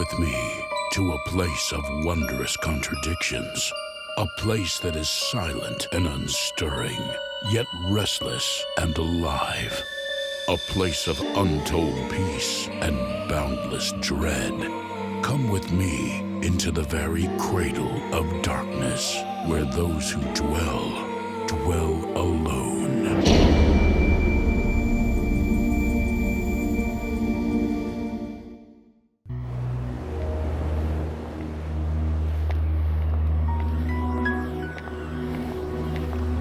with me to a place of wondrous contradictions. A place that is silent and unstirring, yet restless and alive. A place of untold peace and boundless dread. Come with me into the very cradle of darkness, where those who dwell alone.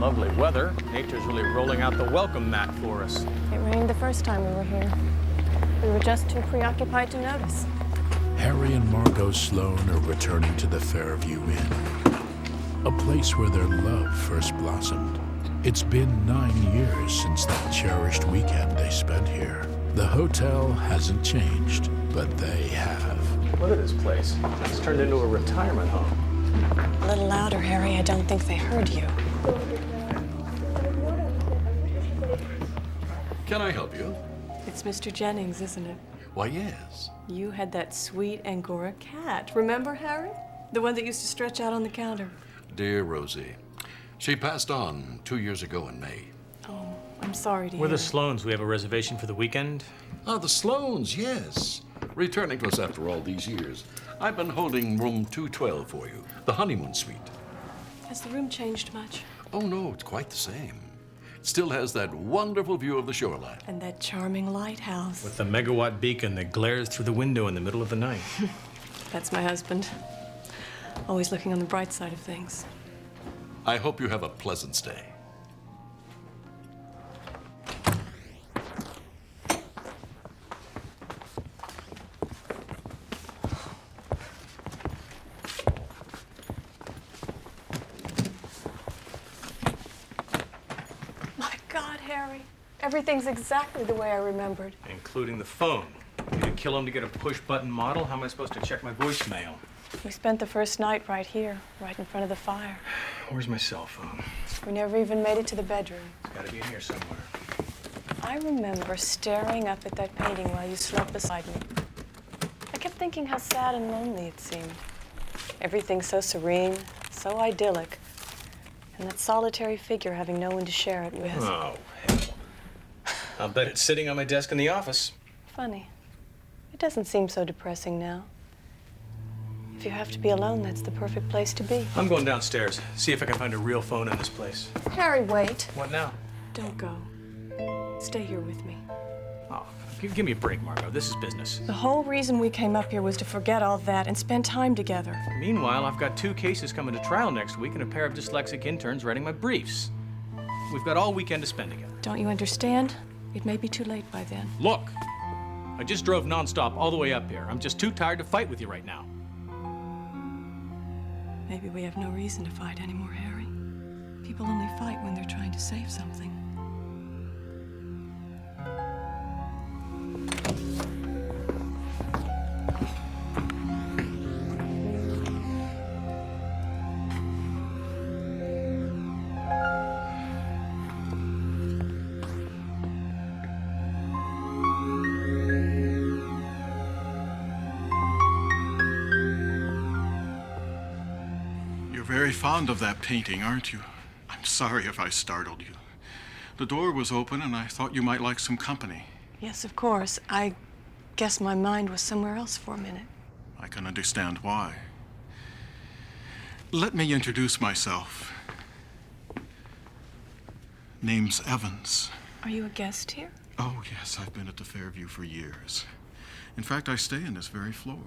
Lovely weather. Nature's really rolling out the welcome mat for us. It rained the first time we were here. We were just too preoccupied to notice. Harry and Margo Sloane are returning to the Fairview Inn, a place where their love first blossomed. It's been 9 years since that cherished weekend they spent here. The hotel hasn't changed, but they have. Look at this place. It's turned into a retirement home. A little louder, Harry. I don't think they heard you. Can I help you? It's Mr. Jennings, isn't it? Why, yes. You had that sweet Angora cat. Remember, Harry? The one that used to stretch out on the counter. Dear Rosie. She passed on 2 years ago in May. Oh, I'm sorry to We're hear. the Sloanes. We have a reservation for the weekend. Ah, the Sloanes, yes. Returning to us after all these years. I've been holding room 212 for you, the honeymoon suite. Has the room changed much? Oh, no, it's quite the same. It still has that wonderful view of the shoreline. And that charming lighthouse. With the megawatt beacon that glares through the window in the middle of the night. That's my husband. Always looking on the bright side of things. I hope you have a pleasant stay. My God, Harry. Everything's exactly the way I remembered. Including the phone. You to kill him to get a push-button model? How am I supposed to check my voicemail? We spent the first night right here, right in front of the fire. Where's my cell phone? We never even made it to the bedroom. It's gotta be in here somewhere. I remember staring up at that painting while you slept beside me. I kept thinking how sad and lonely it seemed. Everything so serene, so idyllic. And that solitary figure having no one to share it with. Oh, hell. I'll bet it's sitting on my desk in the office. Funny. It doesn't seem so depressing now. If you have to be alone, that's the perfect place to be. I'm going downstairs. See if I can find a real phone in this place. Harry, wait. What now? Don't go. Stay here with me. Oh, give me a break, Margo. This is business. The whole reason we came up here was to forget all that and spend time together. Meanwhile, I've got 2 cases coming to trial next week and a pair of dyslexic interns writing my briefs. We've got all weekend to spend together. Don't you understand? It may be too late by then. Look, I just drove nonstop all the way up here. I'm just too tired to fight with you right now. Maybe we have no reason to fight anymore, Harry. People only fight when they're trying to save something. Very fond of that painting, aren't you? I'm sorry if I startled you. The door was open and I thought you might like some company. Yes, of course. I guess my mind was somewhere else for a minute. I can understand why. Let me introduce myself. Name's Evans. Are you a guest here? Oh, yes, I've been at the Fairview for years. In fact, I stay in this very floor.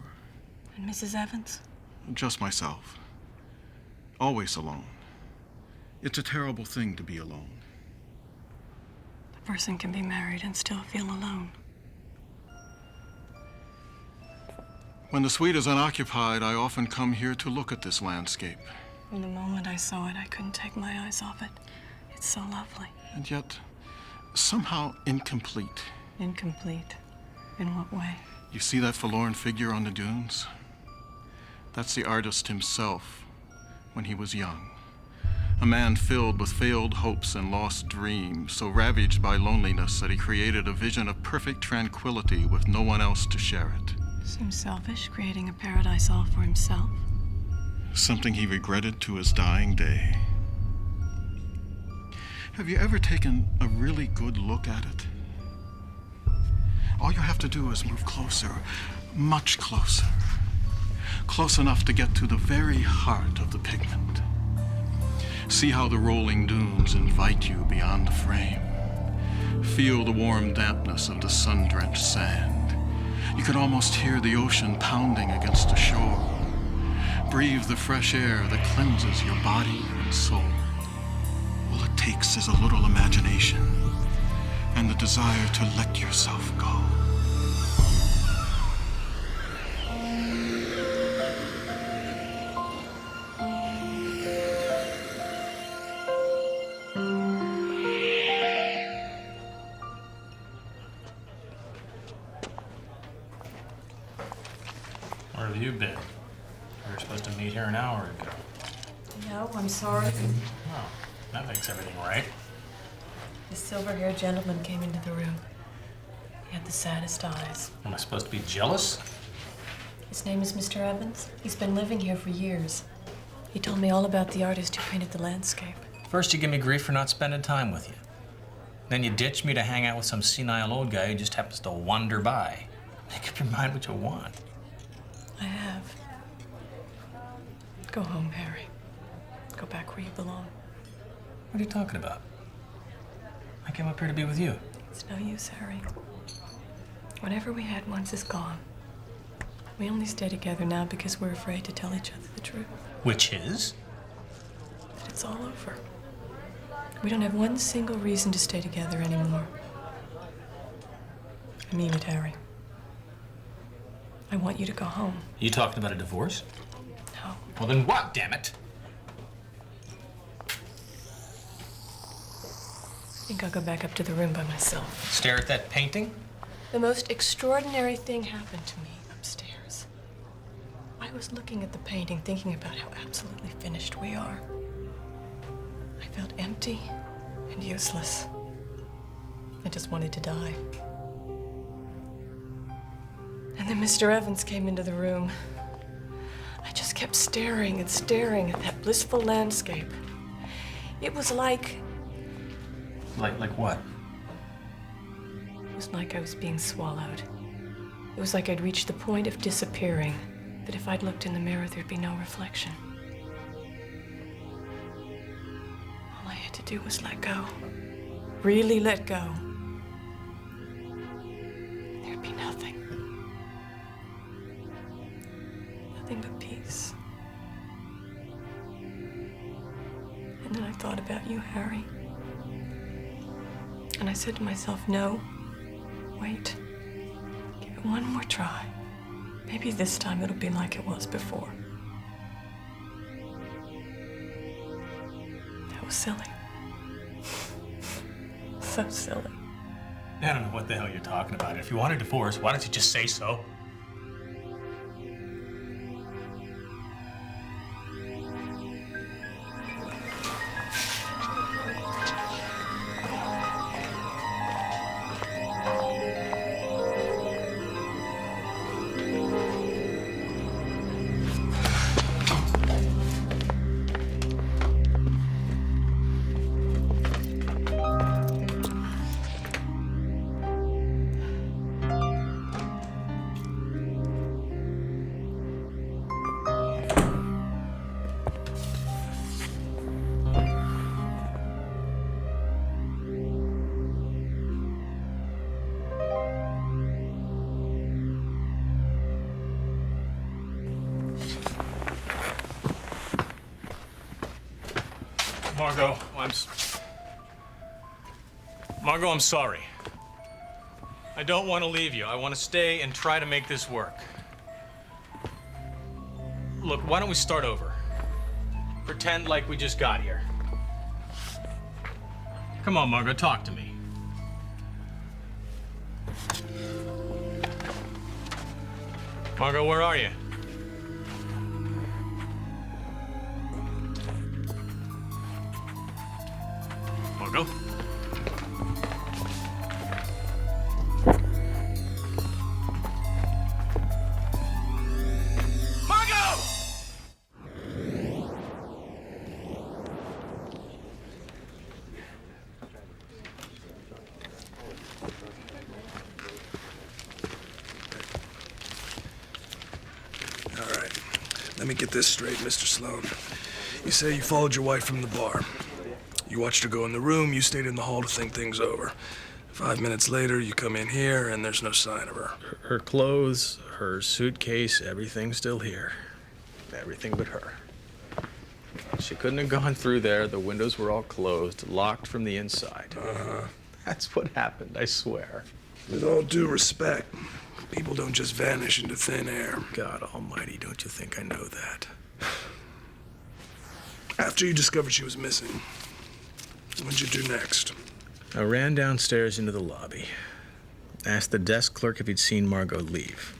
And Mrs. Evans? Just myself. Always alone. It's a terrible thing to be alone. A person can be married and still feel alone. When the suite is unoccupied, I often come here to look at this landscape. From the moment I saw it, I couldn't take my eyes off it. It's so lovely. And yet, somehow incomplete. Incomplete? In what way? You see that forlorn figure on the dunes? That's the artist himself. When he was young. A man filled with failed hopes and lost dreams, so ravaged by loneliness that he created a vision of perfect tranquility with no one else to share it. Seems selfish, creating a paradise all for himself. Something he regretted to his dying day. Have you ever taken a really good look at it? All you have to do is move closer, much closer. Close enough to get to the very heart of the pigment. See how the rolling dunes invite you beyond the frame. Feel the warm dampness of the sun-drenched sand. You can almost hear the ocean pounding against the shore. Breathe the fresh air that cleanses your body and soul. All it takes is a little imagination and the desire to let yourself go. Where have you been? We were supposed to meet here an hour ago. No, I'm sorry. Oh, that makes everything right. The silver-haired gentleman came into the room. He had the saddest eyes. Am I supposed to be jealous? His name is Mr. Evans. He's been living here for years. He told me all about the artist who painted the landscape. First you give me grief for not spending time with you. Then you ditch me to hang out with some senile old guy who just happens to wander by. Make up your mind what you want. I have. Go home, Harry. Go back where you belong. What are you talking about? I came up here to be with you. It's no use, Harry. Whatever we had once is gone. We only stay together now because we're afraid to tell each other the truth. Which is? That it's all over. We don't have one single reason to stay together anymore. I mean it, Harry. I want you to go home. You talking about a divorce? No. Well then what, damn it? I think I'll go back up to the room by myself. Stare at that painting? The most extraordinary thing happened to me upstairs. I was looking at the painting, thinking about how absolutely finished we are. I felt empty and useless. I just wanted to die. And then Mr. Evans came into the room. I just kept staring and staring at that blissful landscape. It was like... Like what? It was like I was being swallowed. It was like I'd reached the point of disappearing, that if I'd looked in the mirror, there'd be no reflection. All I had to do was let go. Really let go. And there'd be nothing. Nothing but peace. And then I thought about you, Harry. And I said to myself, no, wait. Give it one more try. Maybe this time it'll be like it was before. That was silly. So silly. I don't know what the hell you're talking about. If you want a divorce, why don't you just say so? Margo, I'm sorry. I don't want to leave you. I want to stay and try to make this work. Look, why don't we start over? Pretend like we just got here. Come on, Margo, talk to me. Margo, where are you? Margo? Let me get this straight, Mr. Sloane. You say you followed your wife from the bar. You watched her go in the room, you stayed in the hall to think things over. 5 minutes later, you come in here, and there's no sign of her. Her clothes, her suitcase, everything's still here. Everything but her. She couldn't have gone through there. The windows were all closed, locked from the inside. That's what happened, I swear. With all due respect, people don't just vanish into thin air. God almighty, don't you think I know that? After you discovered she was missing, what'd you do next? I ran downstairs into the lobby, asked the desk clerk if he'd seen Margo leave.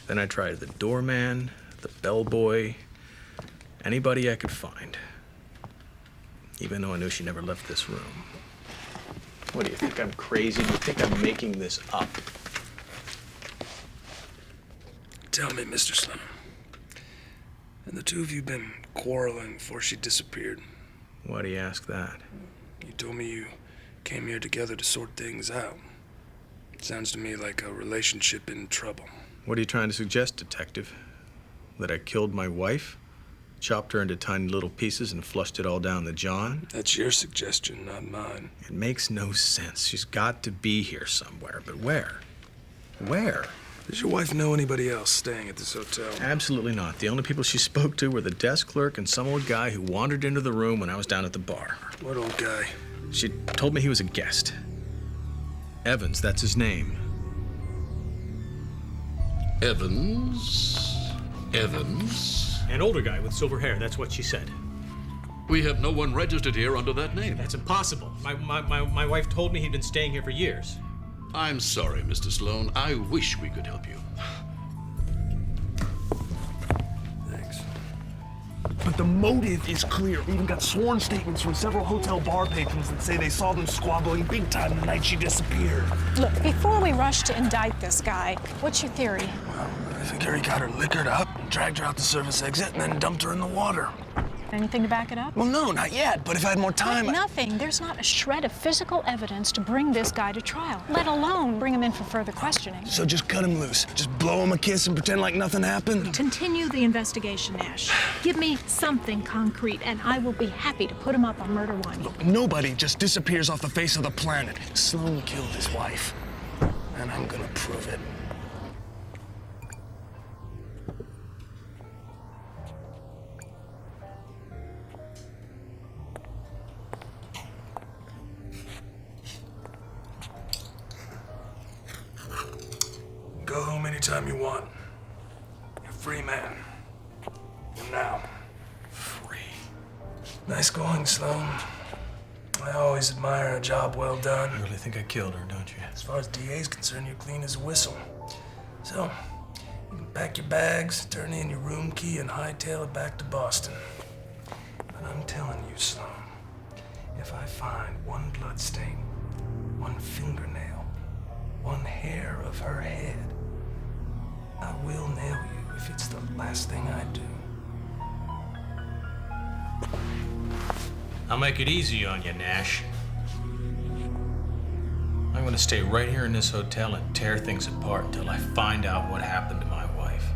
Then I tried the doorman, the bellboy, anybody I could find, even though I knew she never left this room. What, do you think I'm crazy? Do you think I'm making this up? Tell me, Mr. Sloane, have the two of you been quarreling before she disappeared? Why do you ask that? You told me you came here together to sort things out. Sounds to me like a relationship in trouble. What are you trying to suggest, detective? That I killed my wife, chopped her into tiny little pieces, and flushed it all down the John? That's your suggestion, not mine. It makes no sense. She's got to be here somewhere, but where? Where? Does your wife know anybody else staying at this hotel? Absolutely not. The only people she spoke to were the desk clerk and some old guy who wandered into the room when I was down at the bar. What old guy? She told me he was a guest. Evans, that's his name. Evans? Evans? An older guy with silver hair, that's what she said. We have no one registered here under that name. That's impossible. My wife told me he'd been staying here for years. I'm sorry, Mr. Sloane. I wish we could help you. Thanks. But the motive is clear. We even got sworn statements from several hotel bar patrons that say they saw them squabbling big time the night she disappeared. Look, before we rush to indict this guy, what's your theory? Well, I figure he got her liquored up, dragged her out the service exit, and then dumped her in the water. Anything to back it up? Well, no, not yet, but if I had more time... Nothing. There's not a shred of physical evidence to bring this guy to trial, let alone bring him in for further questioning. So just cut him loose. Just blow him a kiss and pretend like nothing happened? Continue the investigation, Nash. Give me something concrete, and I will be happy to put him up on murder one. Look, nobody just disappears off the face of the planet. Sloane killed his wife, and I'm gonna prove it. Go home anytime you want. You're a free man. And now. Free. Nice going, Sloane. I always admire a job well done. You really think I killed her, don't you? As far as DA's concerned, you're clean as a whistle. So, you can pack your bags, turn in your room key, and hightail it back to Boston. But I'm telling you, Sloane, if I find one blood stain, one fingernail, one hair of her head, I will nail you if it's the last thing I do. I'll make it easy on you, Nash. I'm gonna stay right here in this hotel and tear things apart until I find out what happened to my wife.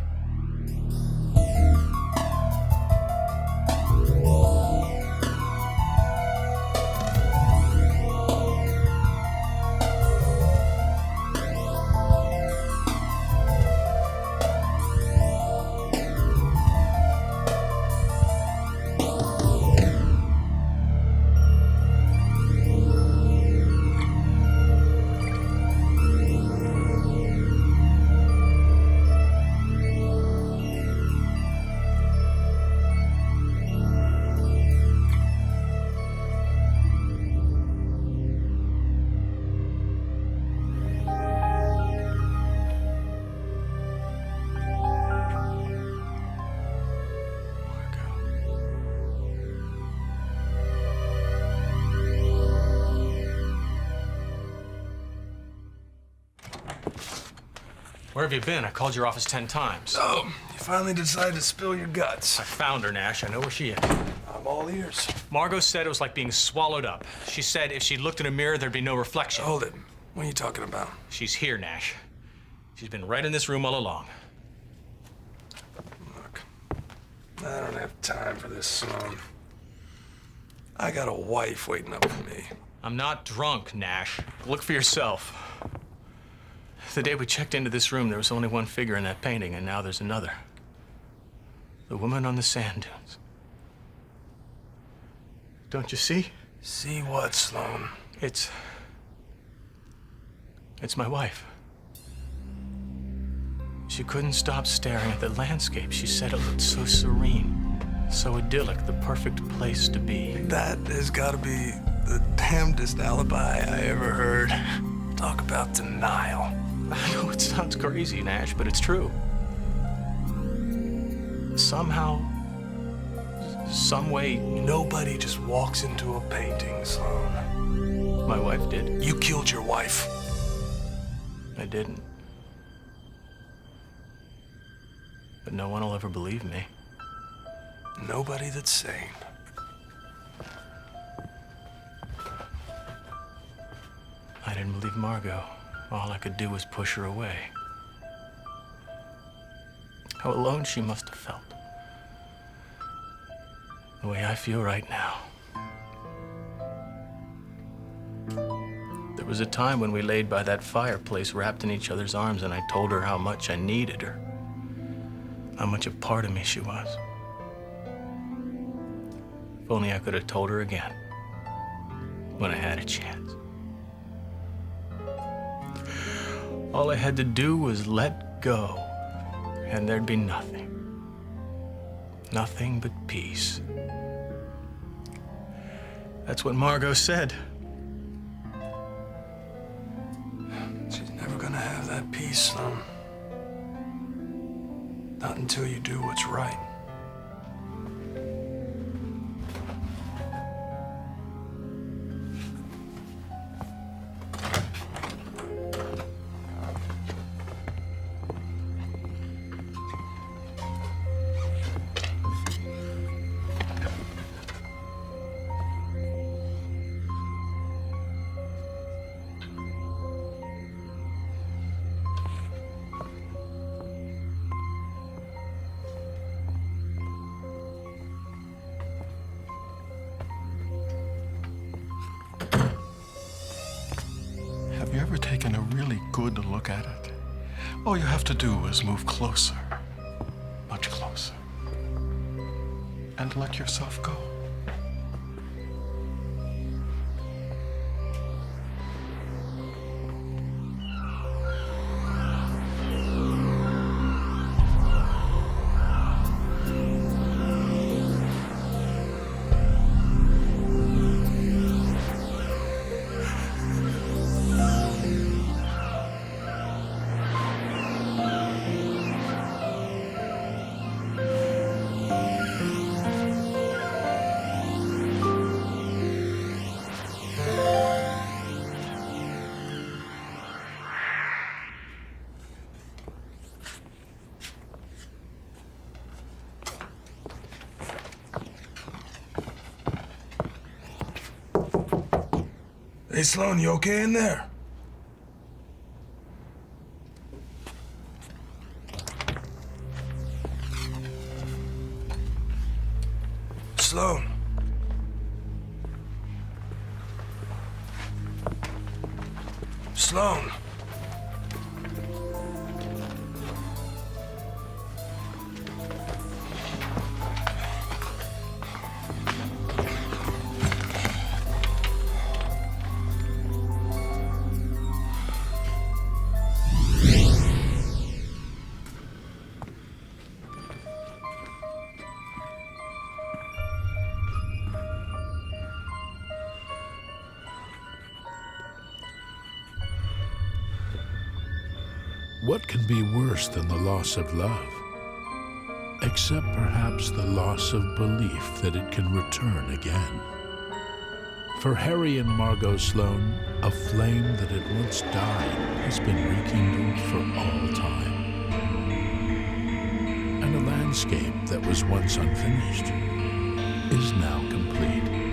Where have you been? I called your office 10 times. Oh, you finally decided to spill your guts. I found her, Nash. I know where she is. I'm all ears. Margo said it was like being swallowed up. She said if she looked in a mirror, there'd be no reflection. Hold it. What are you talking about? She's here, Nash. She's been right in this room all along. Look, I don't have time for this, Sloane. I got a wife waiting up for me. I'm not drunk, Nash. Look for yourself. The day we checked into this room, there was only one figure in that painting, and now there's another. The woman on the sand dunes. Don't you see? See what, Sloane? It's my wife. She couldn't stop staring at the landscape. She said it looked so serene, so idyllic, the perfect place to be. That has got to be the damnedest alibi I ever heard. Talk about denial. I know it sounds crazy, Nash, but it's true. Somehow, some way, Nobody just walks into a painting, Sloane. my wife did. You killed your wife. I didn't. But no one will ever believe me. Nobody that's sane. I didn't believe Margo. All I could do was push her away. How alone she must have felt. The way I feel right now. There was a time when we laid by that fireplace wrapped in each other's arms, and I told her how much I needed her. How much a part of me she was. If only I could have told her again when I had a chance. All I had to do was let go, and there'd be nothing. Nothing but peace. That's what Margo said. She's never gonna have that peace, Sloane. Not until you do what's right. Have you ever taken a really good look at it? All you have to do is move closer, much closer, and let yourself go. Hey, Sloane, you okay in there? Sloane. Sloane. What can be worse than the loss of love? Except perhaps the loss of belief that it can return again. For Harry and Margo Sloane, a flame that had once died has been rekindled for all time. And a landscape that was once unfinished is now complete.